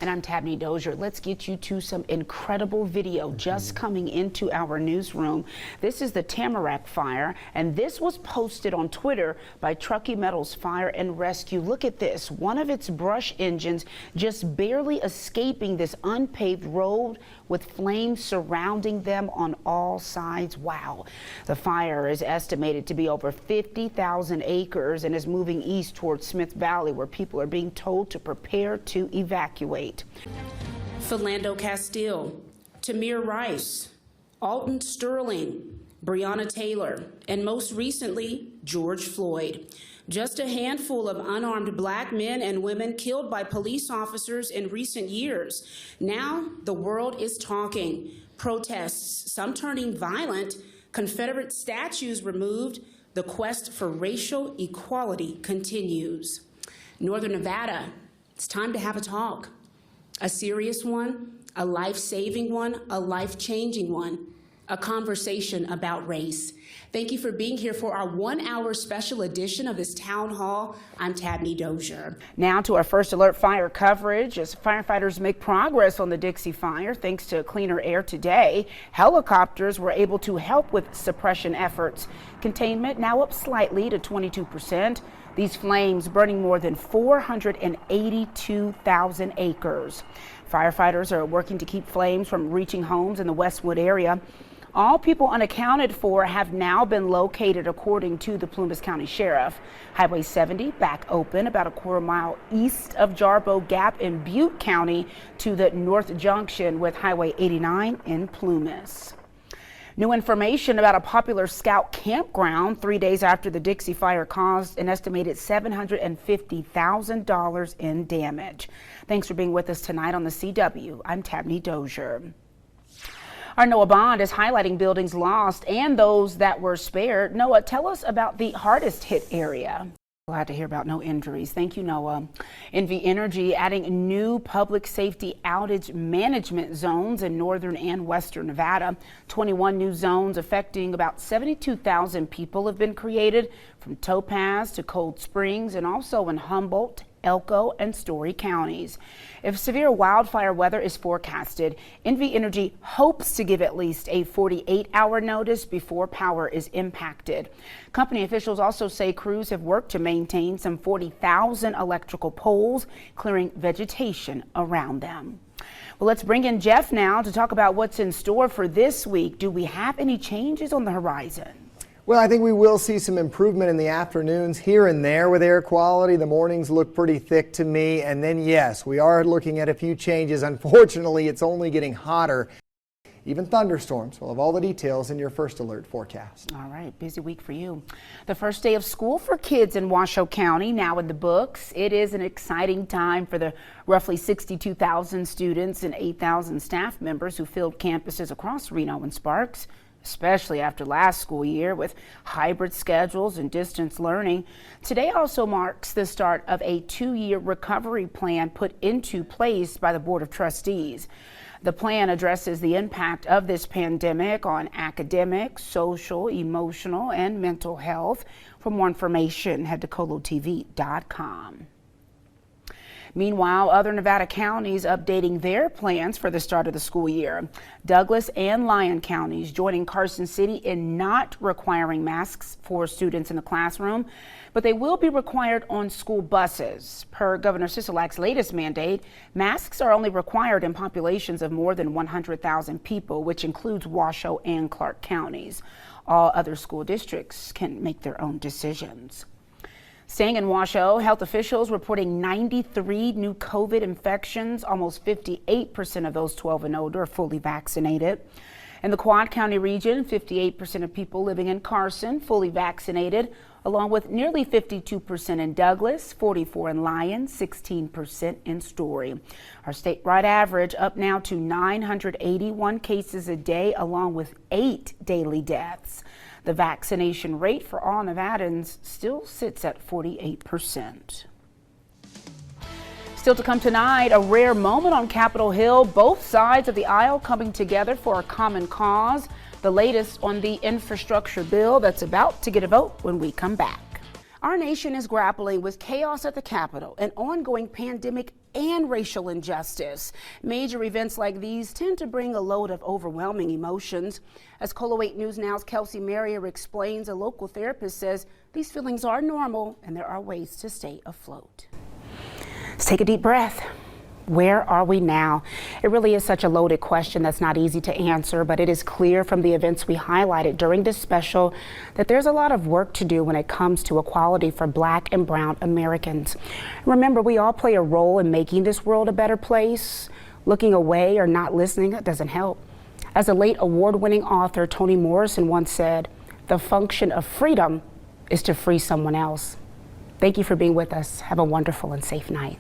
And I'm Tabnie Dozier. Let's get you to some incredible video just coming into our newsroom. This is the Tamarack fire, and this was posted on Twitter by Truckee Metals Fire and Rescue. Look at this. One of its brush engines just barely escaping this unpaved road with flames surrounding them on all sides. Wow. The fire is estimated to be over 50,000 acres and is moving east towards Smith Valley, where people are being told to prepare to evacuate. Philando Castile, Tamir Rice, Alton Sterling, Breonna Taylor, and most recently, George Floyd. Just a handful of unarmed black men and women killed by police officers in recent years. Now the world is talking. Protests, some turning violent, Confederate statues removed. The quest for racial equality continues. Northern Nevada, it's time to have a talk. A serious one, a life-saving one, a life-changing one, a conversation about race. Thank you for being here for our 1-hour special edition of this town hall. I'm Tabnie Dozier. Now to our first alert fire coverage as firefighters make progress on the Dixie fire. Thanks to cleaner air today, helicopters were able to help with suppression efforts. Containment now up slightly to 22%. These flames burning more than 482,000 acres. Firefighters are working to keep flames from reaching homes in the Westwood area. All people unaccounted for have now been located, according to the Plumas County Sheriff. Highway 70 back open about a quarter-mile east of Jarboe Gap in Butte County to the north junction with Highway 89 in Plumas. New information about a popular scout campground 3 days after the Dixie fire caused an estimated $750,000 in damage. Thanks for being with us tonight on the CW. I'm Tabnie Dozier. Our Noah Bond is highlighting buildings lost and those that were spared. Noah, tell us about the hardest hit area. Glad to hear about no injuries. Thank you, Noah. NV Energy adding new public safety outage management zones in northern and western Nevada. 21 new zones affecting about 72,000 people have been created from Topaz to Cold Springs and also in Humboldt, Elko, and Story counties. If severe wildfire weather is forecasted, NV Energy hopes to give at least a 48-hour notice before power is impacted. Company officials also say crews have worked to maintain some 40,000 electrical poles, clearing vegetation around them. Well, let's bring in Jeff now to talk about what's in store for this week. Do we have any changes on the horizon? Well, I think we will see some improvement in the afternoons here and there with air quality. The mornings look pretty thick to me. And then, yes, we are looking at a few changes. Unfortunately, it's only getting hotter. Even thunderstorms. We'll have all the details in your first alert forecast. All right, busy week for you. The first day of school for kids in Washoe County now in the books. It is an exciting time for the roughly 62,000 students and 8,000 staff members who filled campuses across Reno and Sparks, especially after last school year with hybrid schedules and distance learning. Today also marks the start of a 2-year recovery plan put into place by the Board of Trustees. The plan addresses the impact of this pandemic on academic, social, emotional, and mental health. For more information, head to colotv.com. Meanwhile, other Nevada counties updating their plans for the start of the school year. Douglas and Lyon counties joining Carson City in not requiring masks for students in the classroom, but they will be required on school buses. Per Governor Sisolak's latest mandate, masks are only required in populations of more than 100,000 people, which includes Washoe and Clark counties. All other school districts can make their own decisions. Staying in Washoe, health officials reporting 93 new COVID infections. Almost 58% of those 12 and older are fully vaccinated. In the Quad County region, 58% of people living in Carson fully vaccinated, along with nearly 52% in Douglas, 44% in Lyon, 16% in Story. Our statewide average up now to 981 cases a day, along with 8 daily deaths. The vaccination rate for all Nevadans still sits at 48%. Still to come tonight, a rare moment on Capitol Hill. Both sides of the aisle coming together for a common cause. The latest on the infrastructure bill that's about to get a vote when we come back. Our nation is grappling with chaos at the Capitol, an ongoing pandemic, and racial injustice. Major events like these tend to bring a load of overwhelming emotions. As KOLO 8 News Now's Kelsey Merrier explains, a local therapist says these feelings are normal and there are ways to stay afloat. Let's take a deep breath. Where are we now? It really is such a loaded question that's not easy to answer, but it is clear from the events we highlighted during this special that there's a lot of work to do when it comes to equality for Black and Brown Americans. Remember, we all play a role in making this world a better place. Looking away or not listening, that doesn't help. As a late award-winning author, Toni Morrison once said, "The function of freedom is to free someone else." Thank you for being with us. Have a wonderful and safe night.